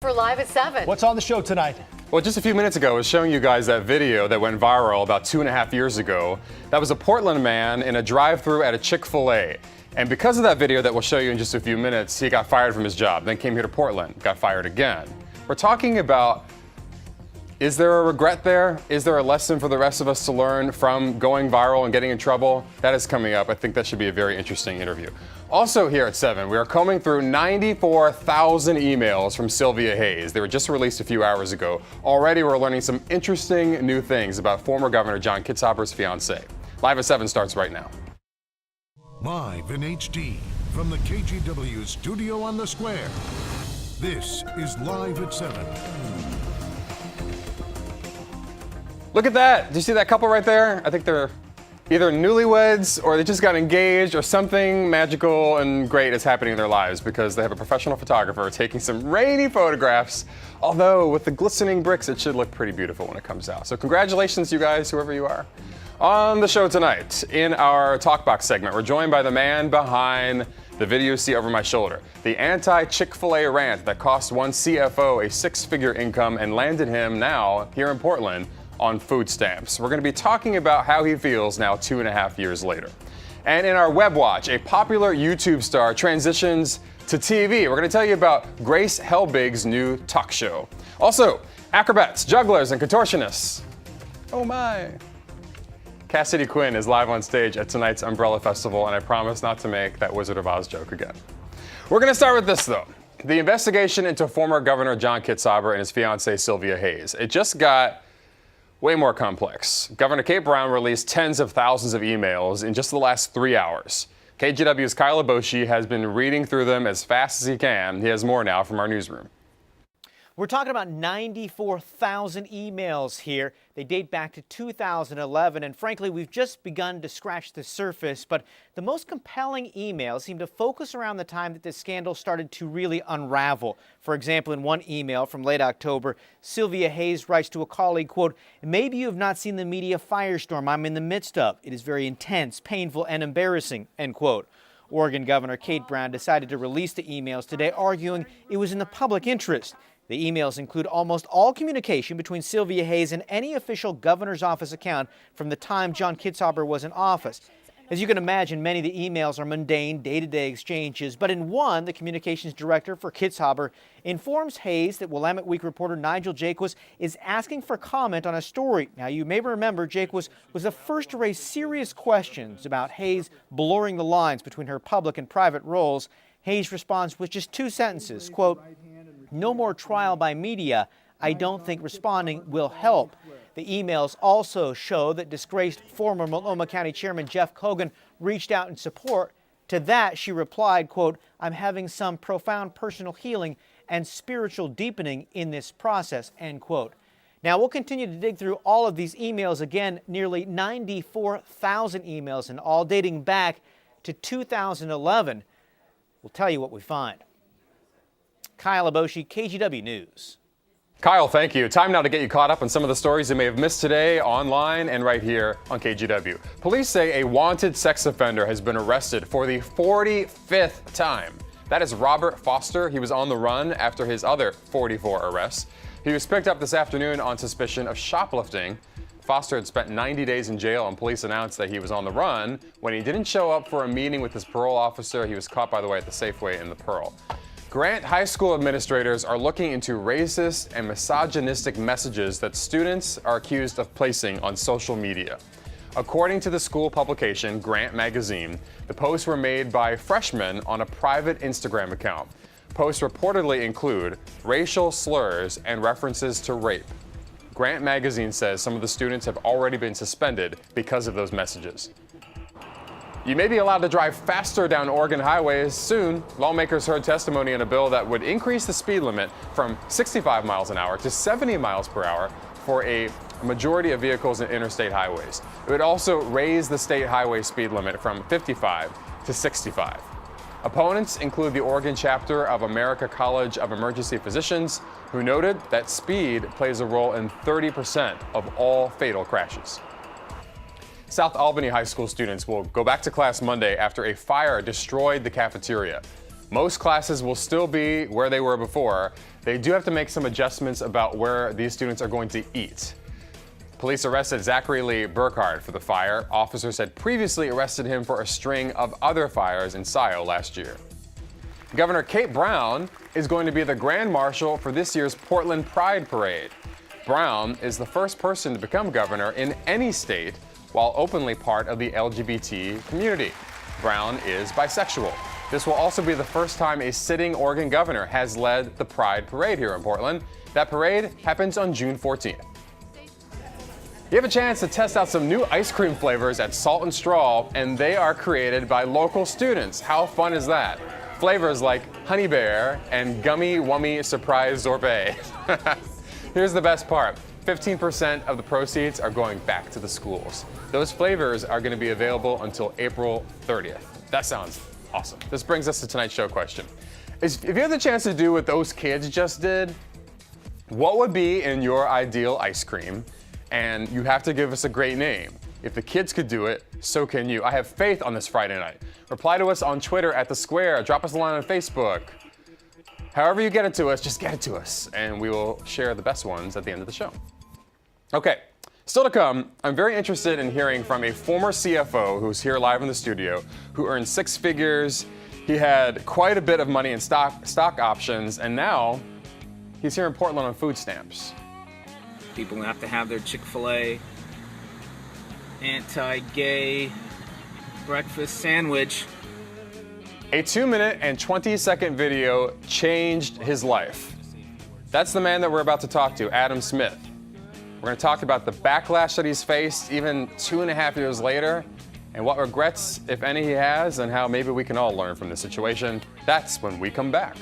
For Live at 7. What's on the show tonight? Well, just a few minutes ago, I was showing you guys that video that went viral about 2.5 years ago. That was a Portland man in a drive-thru at a Chick-fil-A. And because of that video that we'll show you in just a few minutes, he got fired from his job, then came here to Portland, got fired again. We're talking about, is there a regret there? Is there a lesson for the rest of us to learn from going viral and getting in trouble? That is coming up. I think that should be a very interesting interview. Also here at 7, we are combing through 94,000 emails from Sylvia Hayes. They were just released a few hours ago. Already we're learning some interesting new things about former Governor John Kitzhaber's fiancée. Live at 7 starts right now. Live in HD from the KGW studio on the square. This is Live at 7. Look at that. Do you see that couple right there? I think they're either newlyweds or they just got engaged or something magical and great is happening in their lives because they have a professional photographer taking some rainy photographs. Although with the glistening bricks, it should look pretty beautiful when it comes out. So congratulations, you guys, whoever you are. On the show tonight, in our Talkbox segment, we're joined by the man behind the video you see over my shoulder. The anti-Chick-fil-A rant that cost one CFO a six-figure income and landed him now here in Portland on food stamps. We're going to be talking about how he feels now 2.5 years later. And in our Web Watch, a popular YouTube star transitions to TV. We're going to tell you about Grace Helbig's new talk show. Also, acrobats, jugglers, and contortionists. Oh my. Cassidy Quinn is live on stage at tonight's Umbrella Festival, and I promise not to make that Wizard of Oz joke again. We're going to start with this, though. The investigation into former Governor John Kitzhaber and his fiancée Sylvia Hayes. It just got way more complex. Governor Kate Brown released tens of thousands of emails in just the last 3 hours. KGW's Kyle Aboshi has been reading through them as fast as he can. He has more now from our newsroom. We're talking about 94,000 emails here. They date back to 2011, and frankly, we've just begun to scratch the surface. But the most compelling emails seem to focus around the time that this scandal started to really unravel. For example, in one email from late October, Sylvia Hayes writes to a colleague, quote, "Maybe you have not seen the media firestorm I'm in the midst of. It is very intense, painful, and embarrassing," end quote. Oregon Governor Kate Brown decided to release the emails today, arguing it was in the public interest. The emails include almost all communication between Sylvia Hayes and any official governor's office account from the time John Kitzhaber was in office. As you can imagine, many of the emails are mundane, day-to-day exchanges, but in one, the communications director for Kitzhaber informs Hayes that Willamette Week reporter Nigel Jaquess is asking for comment on a story. Now, you may remember Jaquess was the first to raise serious questions about Hayes blurring the lines between her public and private roles. Hayes responds with just 2 sentences, quote, "No more trial by media. I don't think responding will help." The emails also show that disgraced former Multnomah County Chairman Jeff Cogan reached out in support. To that, she replied, quote, "I'm having some profound personal healing and spiritual deepening in this process," end quote. Now, we'll continue to dig through all of these emails again, nearly 94,000 emails in all, dating back to 2011. We'll tell you what we find. Kyle Aboshi, KGW News. Kyle, thank you. Time now to get you caught up on some of the stories you may have missed today online and right here on KGW. Police say a wanted sex offender has been arrested for the 45th time. That is Robert Foster. He was on the run after his other 44 arrests. He was picked up this afternoon on suspicion of shoplifting. Foster had spent 90 days in jail, and police announced that he was on the run when he didn't show up for a meeting with his parole officer. He was caught, by the way, at the Safeway in the Pearl. Grant High School administrators are looking into racist and misogynistic messages that students are accused of placing on social media. According to the school publication, Grant Magazine, the posts were made by freshmen on a private Instagram account. Posts reportedly include racial slurs and references to rape. Grant Magazine says some of the students have already been suspended because of those messages. You may be allowed to drive faster down Oregon highways soon. Lawmakers heard testimony on a bill that would increase the speed limit from 65 miles an hour to 70 miles per hour for a majority of vehicles in interstate highways. It would also raise the state highway speed limit from 55 to 65. Opponents include the Oregon chapter of American College of Emergency Physicians, who noted that speed plays a role in 30% of all fatal crashes. South Albany High School students will go back to class Monday after a fire destroyed the cafeteria. Most classes will still be where they were before. They do have to make some adjustments about where these students are going to eat. Police arrested Zachary Lee Burkhardt for the fire. Officers had previously arrested him for a string of other fires in Scio last year. Governor Kate Brown is going to be the Grand Marshal for this year's Portland Pride Parade. Brown is the first person to become governor in any state while openly part of the LGBT community. Brown is bisexual. This will also be the first time a sitting Oregon governor has led the Pride Parade here in Portland. That parade happens on June 14th. You have a chance to test out some new ice cream flavors at Salt and Straw, and they are created by local students. How fun is that? Flavors like Honey Bear and Gummy Wummy Surprise Sorbet. Here's the best part. 15% of the proceeds are going back to the schools. Those flavors are going to be available until April 30th. That sounds awesome. This brings us to tonight's show question. If you had the chance to do what those kids just did, what would be in your ideal ice cream? And you have to give us a great name. If the kids could do it, so can you. I have faith on this Friday night. Reply to us on Twitter at The Square. Drop us a line on Facebook. However you get it to us, just get it to us, and we will share the best ones at the end of the show. Okay, still to come, I'm very interested in hearing from a former CFO who's here live in the studio, who earned six figures. He had quite a bit of money in stock options, and now he's here in Portland on food stamps. People have to have their Chick-fil-A anti-gay breakfast sandwich. A 2-minute and 20-second video changed his life. That's the man that we're about to talk to, Adam Smith. We're going to talk about the backlash that he's faced even 2.5 years later, and what regrets, if any, he has, and how maybe we can all learn from this situation. That's when we come back.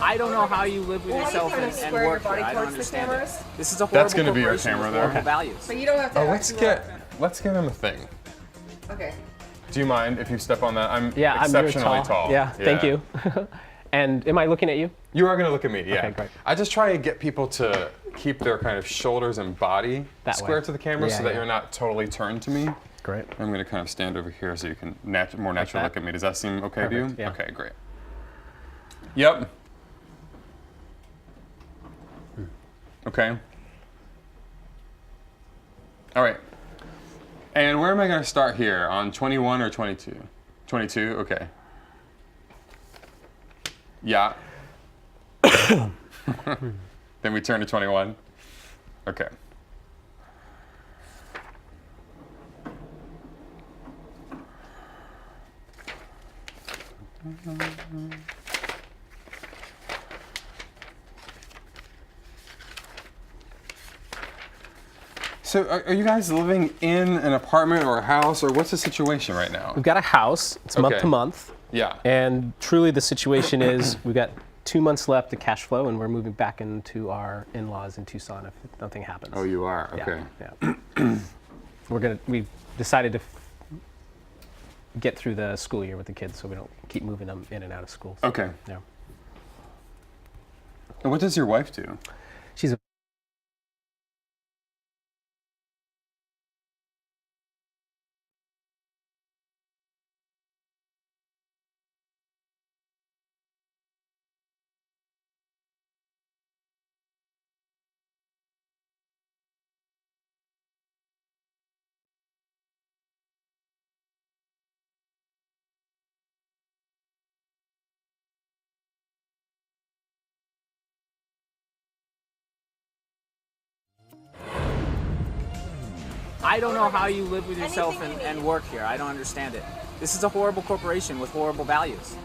I don't know how you live with yourself and work here. I don't understand it. This is a horrible That's gonna be our corporation camera with there. horrible values. But you don't have to. Let's get him a thing. Okay. Do you mind if you step on that? I'm Yeah, I'm exceptionally really tall. Yeah, thank you. And am I looking at you? You are going to look at me, yeah. Okay, great. I just try to get people to keep their kind of shoulders and body That square way. to the camera Yeah, so that yeah. you're not totally turned to me. Great. I'm going to kind of stand over here so you can more naturally that? look at me. Does that seem okay to you? Perfect, yeah. Okay, great. Yep. Okay. All right. And where am I going to start here? On 21 or 22? 22? Okay. Yeah. Then we turn to 21. Okay. So are you guys living in an apartment or a house, or what's the situation right now? We've got a house. It's month Okay. to month. Yeah. And truly the situation is we've got 2 months left to cash flow, and we're moving back into our in-laws in Tucson if nothing happens. Oh, you are? Yeah, Okay. yeah. We've decided to get through the school year with the kids so we don't keep moving them in and out of school. Okay. Yeah. And what does your wife do? She's a I don't know how you live with yourself and work here. I don't understand it. This is a horrible corporation with horrible values.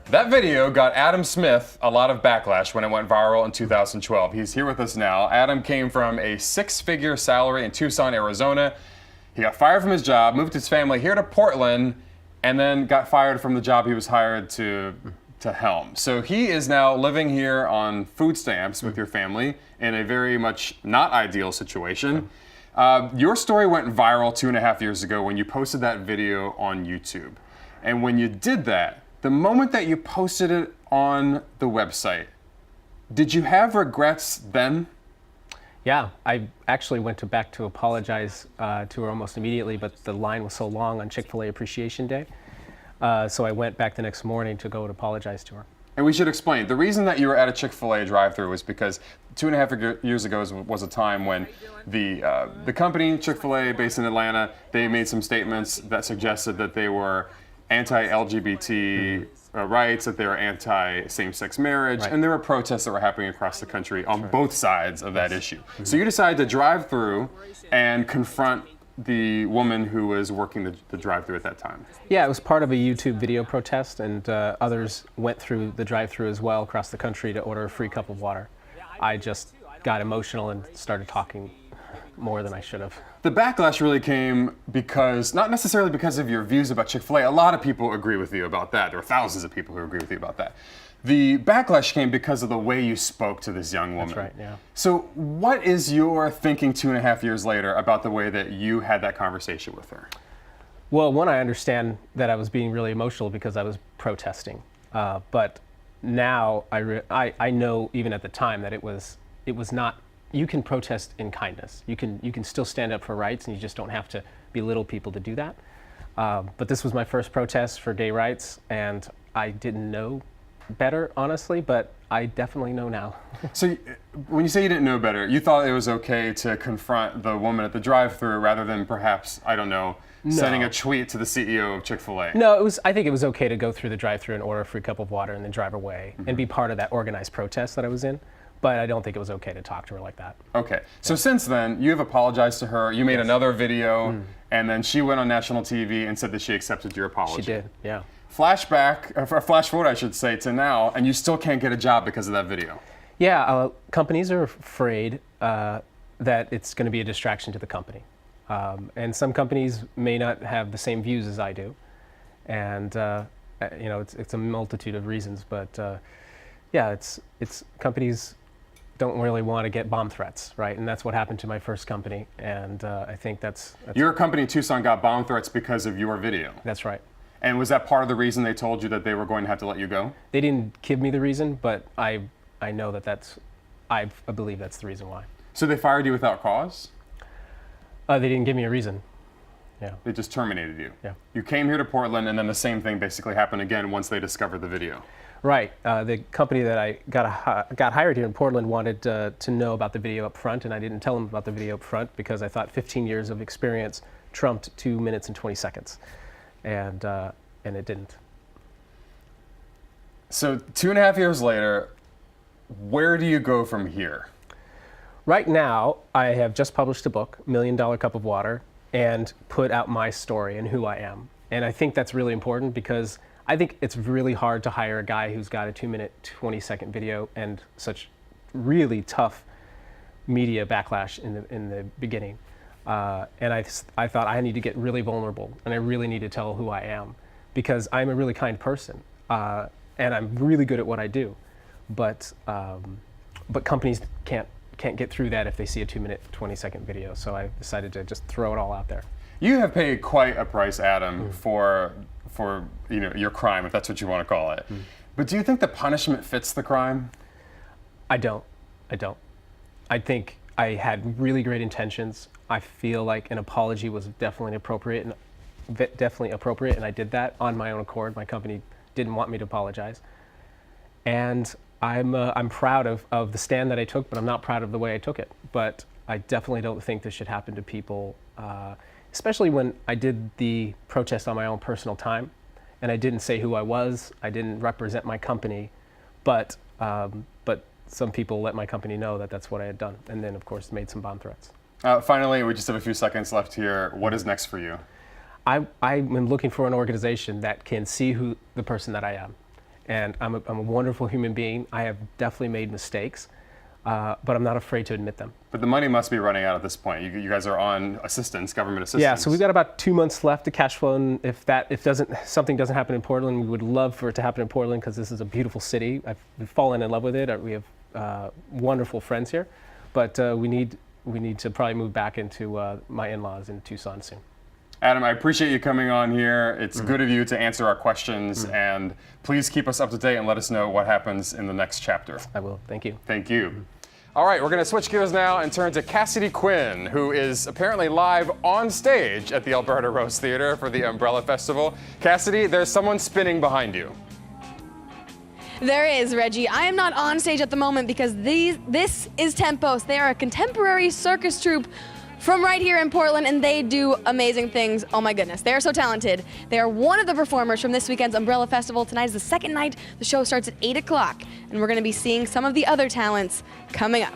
That video got Adam Smith a lot of backlash when it went viral in 2012. He's here with us now. Adam came from a 6-figure salary in Tucson, Arizona. He got fired from his job, moved his family here to Portland, and then got fired from the job he was hired to helm. So he is now living here on food stamps with your family in a very much not ideal situation. Your story went viral 2.5 years ago when you posted that video on YouTube. And when you did that, the moment that you posted it on the website, did you have regrets then? Yeah, I actually went back to apologize to her almost immediately, but the line was so long on Chick-fil-A Appreciation Day. So I went back the next morning to go and apologize to her. And we should explain, the reason that you were at a Chick-fil-A drive-thru was because 2.5 years ago was a time when the company, Chick-fil-A, based in Atlanta, they made some statements that suggested that they were anti-LGBT rights, that they were anti-same-sex marriage, Right. and there were protests that were happening across the country on both sides of that issue. So you decided to drive through and confront the woman who was working the drive-thru at that time. Yeah, it was part of a YouTube video protest, and others went through the drive-thru as well across the country to order a free cup of water. I just got emotional and started talking more than I should have. The backlash really came because, not necessarily because of your views about Chick-fil-A. A lot of people agree with you about that. There are thousands of people who agree with you about that. The backlash came because of the way you spoke to this young woman. That's right, yeah. So what is your thinking 2.5 years later about the way that you had that conversation with her? Well, one, I understand that I was being really emotional because I was protesting. But now I know, even at the time, that it was not. You can protest in kindness. You can still stand up for rights, and you just don't have to belittle people to do that. But this was my first protest for gay rights, and I didn't know better, honestly, but I definitely know now. So when you say you didn't know better, you thought it was okay to confront the woman at the drive-thru rather than perhaps, I don't know, sending a tweet to the CEO of Chick-fil-A? No, I think it was okay to go through the drive-thru and order a free cup of water and then drive away and be part of that organized protest that I was in. But I don't think it was okay to talk to her like that. Okay, so since then, you have apologized to her, you made another video, and then she went on national TV and said that she accepted your apology. She did, yeah. Flash forward, I should say, to now, and you still can't get a job because of that video. Yeah, companies are afraid that it's going to be a distraction to the company. And some companies may not have the same views as I do. And, it's a multitude of reasons, but yeah, it's companies don't really want to get bomb threats, right? And that's what happened to my first company. And I think that's Your company, Tucson, got bomb threats because of your video. that's right. And was that part of the reason they told you that they were going to have to let you go? They didn't give me the reason, but I know I believe that's the reason why. So they fired you without cause? They didn't give me a reason. Yeah. They just terminated you? Yeah. You came here to Portland, and then the same thing basically happened again once they discovered the video. Right. The company that I got hired here in Portland wanted to know about the video up front, and I didn't tell them about the video up front because I thought 15 years of experience trumped 2 minutes and 20 seconds. And it didn't. So 2.5 years later, where do you go from here? Right now, I have just published a book, $1 Million Cup of Water, and put out my story and who I am. And I think that's really important because I think it's really hard to hire a guy who's got a 2-minute, 20-second video and such really tough media backlash in the beginning. And I thought I need to get really vulnerable, and I really need to tell who I am, because I'm a really kind person, and I'm really good at what I do. But companies can't get through that if they see a 2-minute, 20-second video. So I decided to just throw it all out there. You have paid quite a price, Adam, for your crime, if that's what you want to call it. But do you think the punishment fits the crime? I don't. I think I had really great intentions. I feel like an apology was definitely appropriate, and I did that on my own accord. My company didn't want me to apologize, and I'm proud of the stand that I took, but I'm not proud of the way I took it. But I definitely don't think this should happen to people, especially when I did the protest on my own personal time, and I didn't say who I was. I didn't represent my company, but some people let my company know that that's what I had done, and then of course made some bomb threats. Finally, we just have a few seconds left here. What is next for you? I'm looking for an organization that can see who the person that I am. And I'm a wonderful human being. I have definitely made mistakes, but I'm not afraid to admit them. But the money must be running out at this point. You guys are on assistance, government assistance. Yeah, so we've got about 2 months left to cash flow, and if something doesn't happen in Portland, we would love for it to happen in Portland because this is a beautiful city. We've fallen in love with it. We have wonderful friends here, but we need to probably move back into my in-laws in Tucson soon. Adam, I appreciate you coming on here. It's good of you to answer our questions, and please keep us up to date and let us know what happens in the next chapter. I will. Thank you. Thank you. All right, we're going to switch gears now and turn to Cassidy Quinn, who is apparently live on stage at the Alberta Rose Theatre for the Umbrella Festival. Cassidy, there's someone spinning behind you. There is, Reggie. I am not on stage at the moment because this is Tempos. They are a contemporary circus troupe from right here in Portland, and they do amazing things. Oh my goodness, they are so talented. They are one of the performers from this weekend's Umbrella Festival. Tonight is the second night. The show starts at 8 o'clock, and we're going to be seeing some of the other talents coming up.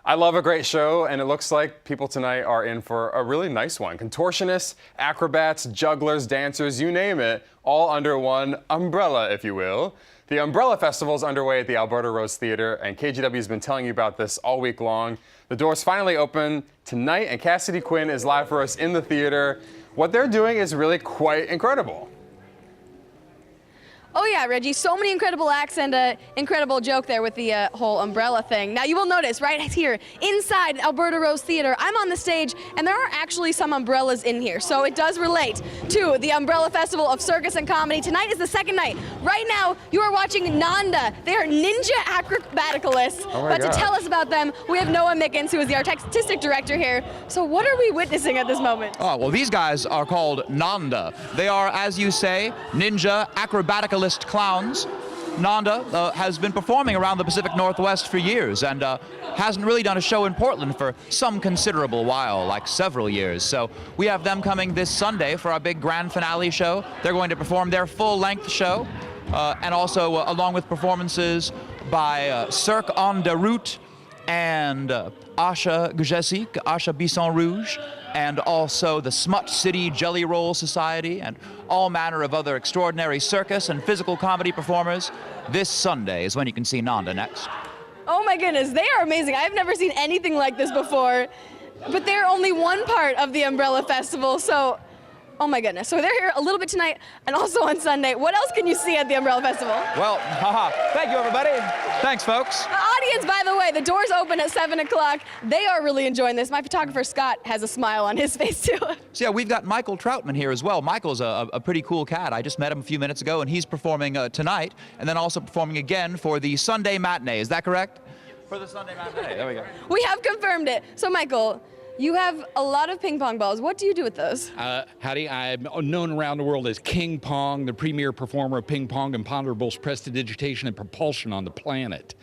I love a great show, and it looks like people tonight are in for a really nice one. Contortionists, acrobats, jugglers, dancers, you name it, all under one umbrella, if you will. The Umbrella Festival is underway at the Alberta Rose Theatre, and KGW has been telling you about this all week long. The doors finally open tonight, and Cassidy Quinn is live for us in the theater. What they're doing is really quite incredible. Oh yeah, Reggie, so many incredible acts and an incredible joke there with the whole umbrella thing. Now you will notice right here inside Alberta Rose Theatre, I'm on the stage and there are actually some umbrellas in here. So it does relate to the Umbrella Festival of Circus and Comedy. Tonight is the second night. Right now you are watching Nanda. They are ninja acrobaticalists. But to tell us about them, we have Noah Mickens, who is the artistic director here. So what are we witnessing at this moment? Oh, well, these guys are called Nanda. They are, as you say, ninja acrobaticalists clowns. Nanda has been performing around the Pacific Northwest for years and hasn't really done a show in Portland for some considerable while, like several years. So we have them coming this Sunday for our big grand finale show. They're going to perform their full-length show and also along with performances by Cirque en de Route and Asha Gujesic, Asha Bisson Rouge, and also the Smut City Jelly Roll Society, and all manner of other extraordinary circus and physical comedy performers. This Sunday is when you can see Nanda next. Oh my goodness, they are amazing. I've never seen anything like this before, but they're only one part of the Umbrella Festival, so oh my goodness. So they're here a little bit tonight and also on Sunday. What else can you see at the Umbrella Festival? Well, thank you, everybody. Thanks, folks. The audience, by the way, the doors open at 7 o'clock. They are really enjoying this. My photographer, Scott, has a smile on his face, too. So yeah, we've got Michael Troutman here as well. Michael's a pretty cool cat. I just met him a few minutes ago, and he's performing tonight, and then also performing again for the Sunday matinee. Is that correct? For the Sunday matinee. There we go. We have confirmed it. So, Michael, you have a lot of ping pong balls. What do you do with those? Howdy, I'm known around the world as King Pong, the premier performer of ping pong and ponderables, prestidigitation, and propulsion on the planet.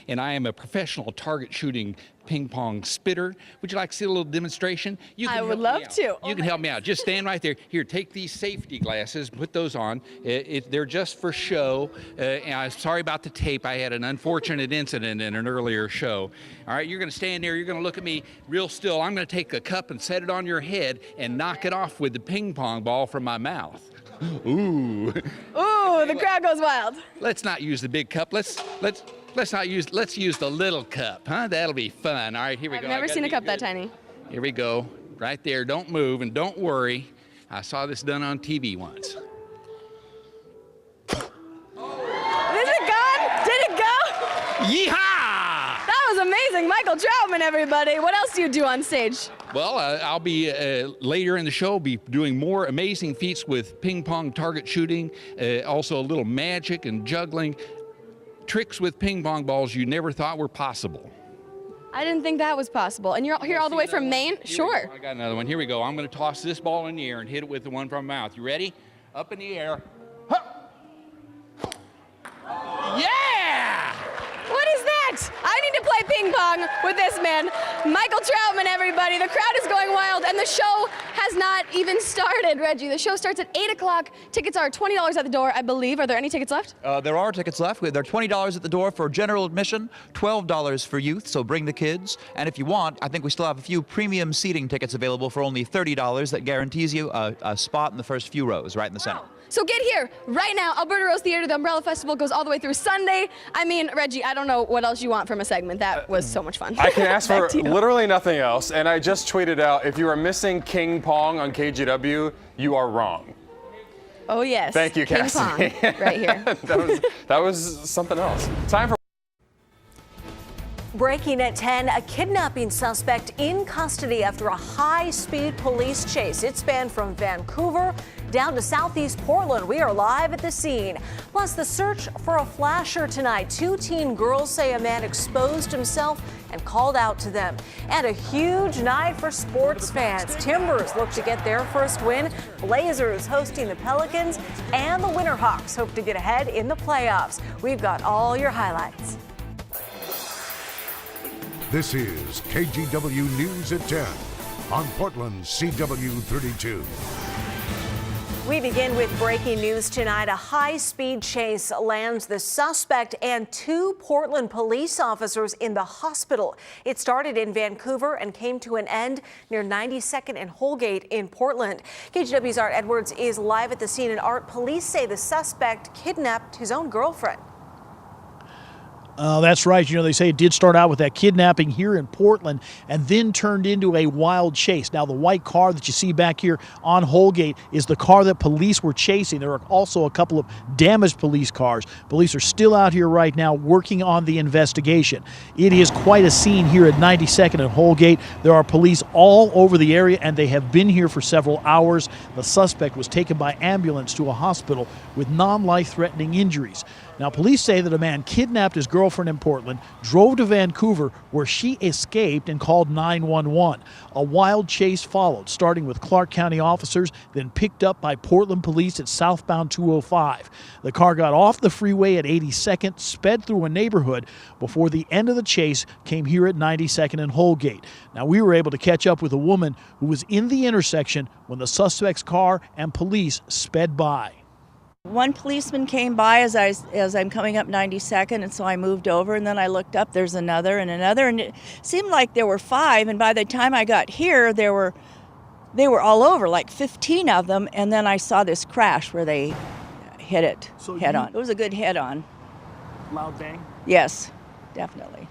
And I am a professional target shooting ping pong spitter. Would you like to see a little demonstration? I would love to. You can help me out. Just stand right there. Here, take these safety glasses, put those on. They're just for show. And I'm sorry about the tape. I had an unfortunate incident in an earlier show. All right, you're going to stand there. You're going to look at me real still. I'm going to take a cup and set it on your head and knock it off with the ping pong ball from my mouth. Ooh. Ooh, the crowd goes wild. Let's not use the big cup. Let's use the little cup, huh? That'll be fun. All right, here we go. I've never seen a cup that tiny. Here we go. Right there. Don't move and don't worry. I saw this done on TV once. Is it gone? Did it go? Yeehaw! That was amazing. Michael Troutman, everybody. What else do you do on stage? Well, I'll be later in the show be doing more amazing feats with ping pong target shooting, also a little magic and juggling. Tricks with ping pong balls you never thought were possible. I didn't think that was possible. And you're here all the way from Maine? Sure. I got another one. Here we go. I'm going to toss this ball in the air and hit it with the one from my mouth. You ready? Up in the air. Huh. Yeah! What is that? I need to play ping pong with this man. Michael Troutman, everybody. The crowd is going wild, and the show has not even started, Reggie. The show starts at 8 o'clock. Tickets are $20 at the door, I believe. Are there any tickets left? There are tickets left. They're $20 at the door for general admission, $12 for youth, so bring the kids. And if you want, I think we still have a few premium seating tickets available for only $30 that guarantees you a spot in the first few rows, right in the center. So get here right now. Alberta Rose Theatre, the Umbrella Festival goes all the way through Sunday. I mean, Reggie, I don't know what else you want from a segment. That was so much fun. I can ask for literally nothing else. And I just tweeted out, if you are missing King Pong on KGW, you are wrong. Oh, yes. Thank you, Cassie. King Pong, right here. that was something else. Time for Breaking at 10, a kidnapping suspect in custody after a high-speed police chase. It spanned from Vancouver down to southeast Portland. We are live at the scene. Plus, the search for a flasher tonight. 2 teen girls say a man exposed himself and called out to them. And a huge night for sports fans. Timbers look to get their first win. Blazers hosting the Pelicans. And the Winterhawks hope to get ahead in the playoffs. We've got all your highlights. This is KGW News at 10 on Portland's CW32. We begin with breaking news tonight. A high-speed chase lands the suspect and 2 Portland police officers in the hospital. It started in Vancouver and came to an end near 92nd and Holgate in Portland. KGW's Art Edwards is live at the scene. And Art, police say the suspect kidnapped his own girlfriend. That's right. You know, they say it did start out with that kidnapping here in Portland and then turned into a wild chase. Now, the white car that you see back here on Holgate is the car that police were chasing. There are also a couple of damaged police cars. Police are still out here right now working on the investigation. It is quite a scene here at 92nd and Holgate. There are police all over the area, and they have been here for several hours. The suspect was taken by ambulance to a hospital with non-life-threatening injuries. Now, police say that a man kidnapped his girlfriend in Portland, drove to Vancouver, where she escaped and called 911. A wild chase followed, starting with Clark County officers, then picked up by Portland police at southbound 205. The car got off the freeway at 82nd, sped through a neighborhood before the end of the chase came here at 92nd and Holgate. Now, we were able to catch up with a woman who was in the intersection when the suspect's car and police sped by. One policeman came by as I'm coming up 92nd, and so I moved over, and then I looked up, there's another, and it seemed like there were 5, and by the time I got here, they were all over, like 15 of them, and then I saw this crash where they hit it head on. It was a good head on. Loud bang? Yes, definitely.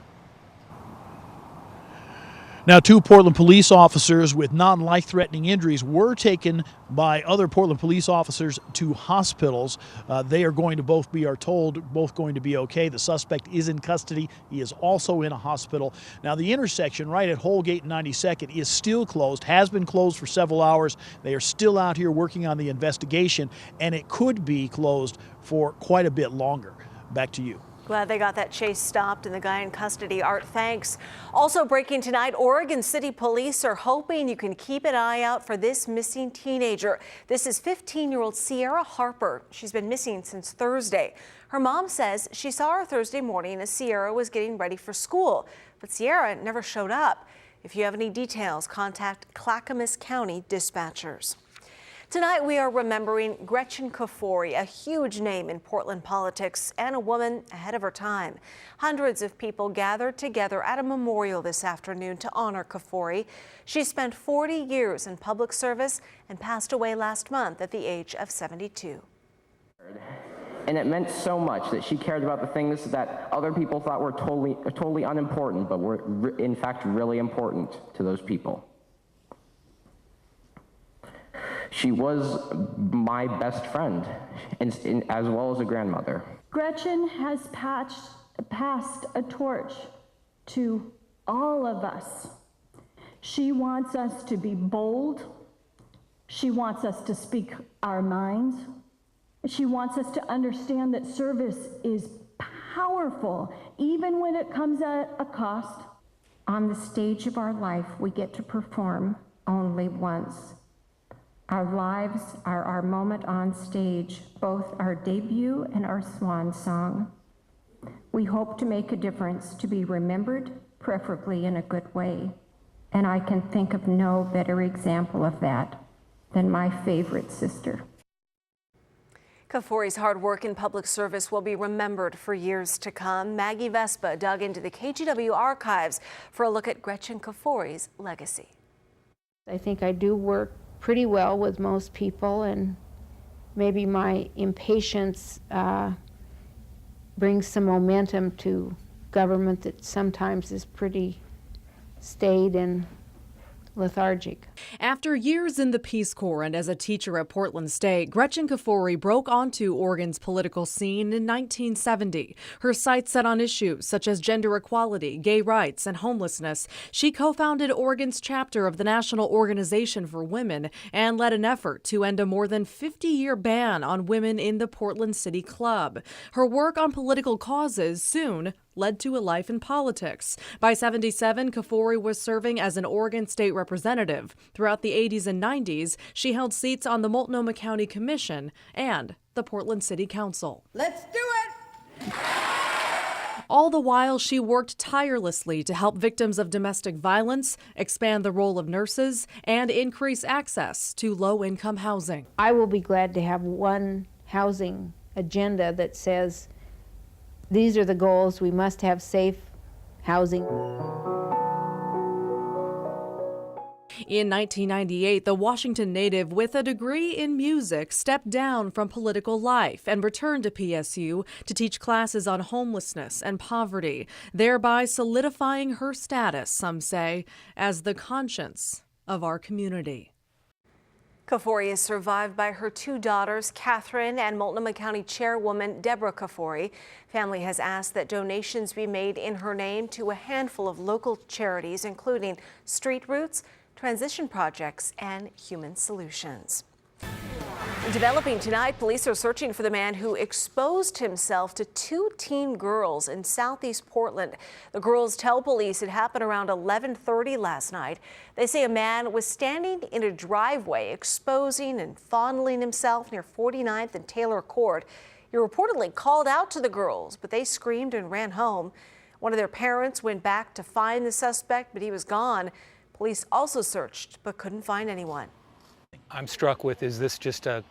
Now, 2 Portland police officers with non-life-threatening injuries were taken by other Portland police officers to hospitals. They are going to both be going to be okay. The suspect is in custody. He is also in a hospital. Now, the intersection right at Holgate and 92nd is still closed, has been closed for several hours. They are still out here working on the investigation, and it could be closed for quite a bit longer. Back to you. Glad they got that chase stopped and the guy in custody. Art, thanks. Also breaking tonight, Oregon City Police are hoping you can keep an eye out for this missing teenager. This is 15-year-old Sierra Harper. She's been missing since Thursday. Her mom says she saw her Thursday morning as Sierra was getting ready for school, but Sierra never showed up. If you have any details, contact Clackamas County dispatchers. Tonight, we are remembering Gretchen Kafoury, a huge name in Portland politics and a woman ahead of her time. Hundreds of people gathered together at a memorial this afternoon to honor Kafoury. She spent 40 years in public service and passed away last month at the age of 72. And it meant so much that she cared about the things that other people thought were totally unimportant, but were in fact really important to those people. She was my best friend, as well as a grandmother. Gretchen has passed a torch to all of us. She wants us to be bold. She wants us to speak our minds. She wants us to understand that service is powerful, even when it comes at a cost. On the stage of our life, we get to perform only once. Our lives are our moment on stage, both our debut and our swan song. We hope to make a difference, to be remembered, preferably in a good way. And I can think of no better example of that than my favorite sister. Kafoury's hard work in public service will be remembered for years to come. Maggie Vespa dug into the KGW archives for a look at Gretchen Kafoury's legacy. I think I do work pretty well with most people, and maybe my impatience brings some momentum to government that sometimes is pretty staid and lethargic. After years in the Peace Corps and as a teacher at Portland State, Gretchen Kafoury broke onto Oregon's political scene in 1970. Her sights set on issues such as gender equality, gay rights, and homelessness. She co-founded Oregon's chapter of the National Organization for Women and led an effort to end a more than 50-year ban on women in the Portland City Club. Her work on political causes soon led to a life in politics. By 77, Kafoury was serving as an Oregon state representative. Throughout the 80s and 90s, she held seats on the Multnomah County Commission and the Portland City Council. Let's do it! All the while, she worked tirelessly to help victims of domestic violence, expand the role of nurses, and increase access to low-income housing. I will be glad to have one housing agenda that says these are the goals. We must have safe housing. In 1998, the Washington native with a degree in music stepped down from political life and returned to PSU to teach classes on homelessness and poverty, thereby solidifying her status, some say, as the conscience of our community. Kafoury is survived by her 2 daughters, Catherine and Multnomah County Chairwoman Deborah Kafoury. Family has asked that donations be made in her name to a handful of local charities, including Street Roots, Transition Projects, and Human Solutions. Developing tonight, police are searching for the man who exposed himself to 2 teen girls in southeast Portland. The girls tell police it happened around 11:30 last night. They say a man was standing in a driveway exposing and fondling himself near 49th and Taylor Court. He reportedly called out to the girls, but they screamed and ran home. One of their parents went back to find the suspect, but he was gone. Police also searched but couldn't find anyone. I'm struck with, is this just a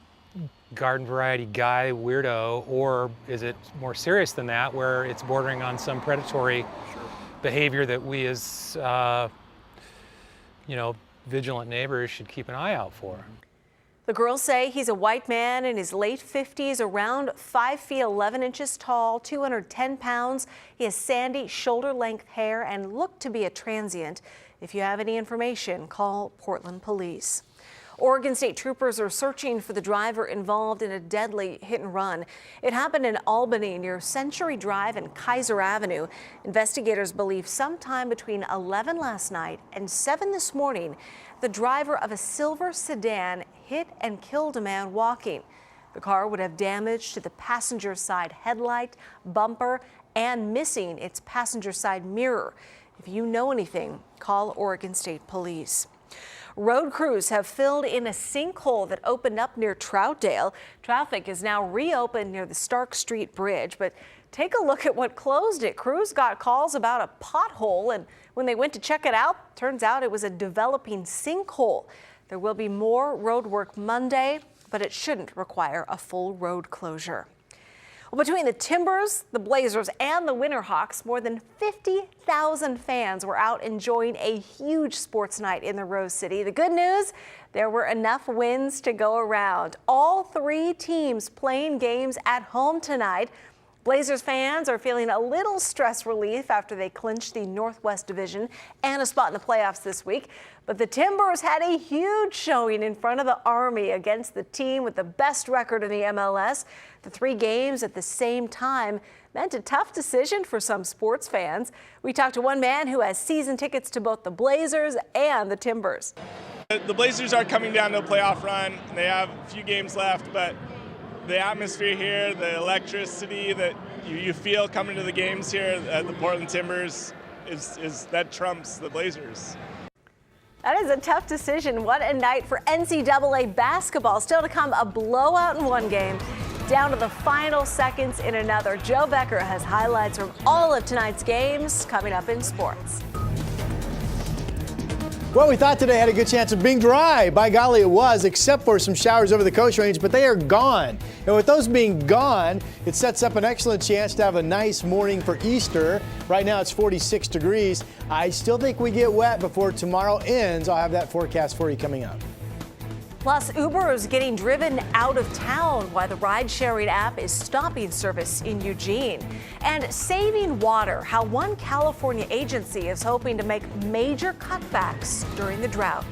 garden variety guy weirdo, or is it more serious than that, where it's bordering on some predatory behavior that we as vigilant neighbors should keep an eye out for? The girls say he's a white man in his late 50s, around 5 feet 11 inches tall, 210 pounds. He has sandy shoulder-length hair and looked to be a transient. If you have any information, call Portland Police. Oregon State troopers are searching for the driver involved in a deadly hit and run. It happened in Albany near Century Drive and Kaiser Avenue. Investigators believe sometime between 11 last night and 7 this morning, the driver of a silver sedan hit and killed a man walking. The car would have damage to the passenger side headlight, bumper, and missing its passenger side mirror. If you know anything, call Oregon State Police. Road crews have filled in a sinkhole that opened up near Troutdale. Traffic is now reopened near the Stark Street Bridge, but take a look at what closed it. Crews got calls about a pothole, and when they went to check it out, turns out it was a developing sinkhole. There will be more road work Monday, but it shouldn't require a full road closure. Well, between the Timbers, the Blazers, and the Winterhawks, more than 50,000 fans were out enjoying a huge sports night in the Rose City. The good news, there were enough wins to go around. All 3 teams playing games at home tonight. Blazers fans are feeling a little stress relief after they clinched the Northwest Division and a spot in the playoffs this week. But the Timbers had a huge showing in front of the Army against the team with the best record in the MLS. The 3 games at the same time meant a tough decision for some sports fans. We talked to one man who has season tickets to both the Blazers and the Timbers. The Blazers are coming down to a playoff run. They have a few games left, but the atmosphere here, the electricity that you feel coming to the games here at the Portland Timbers is that trumps the Blazers. That is a tough decision. What a night for NCAA basketball. Still to come, a blowout in one game, down to the final seconds in another. Joe Becker has highlights from all of tonight's games coming up in sports. Well, we thought today had a good chance of being dry. By golly, it was, except for some showers over the Coast Range, but they are gone. And with those being gone, it sets up an excellent chance to have a nice morning for Easter. Right now it's 46 degrees. I still think we get wet before tomorrow ends. I'll have that forecast for you coming up. Plus, Uber is getting driven out of town while the ride-sharing app is stopping service in Eugene. And saving water, how one California agency is hoping to make major cutbacks during the drought.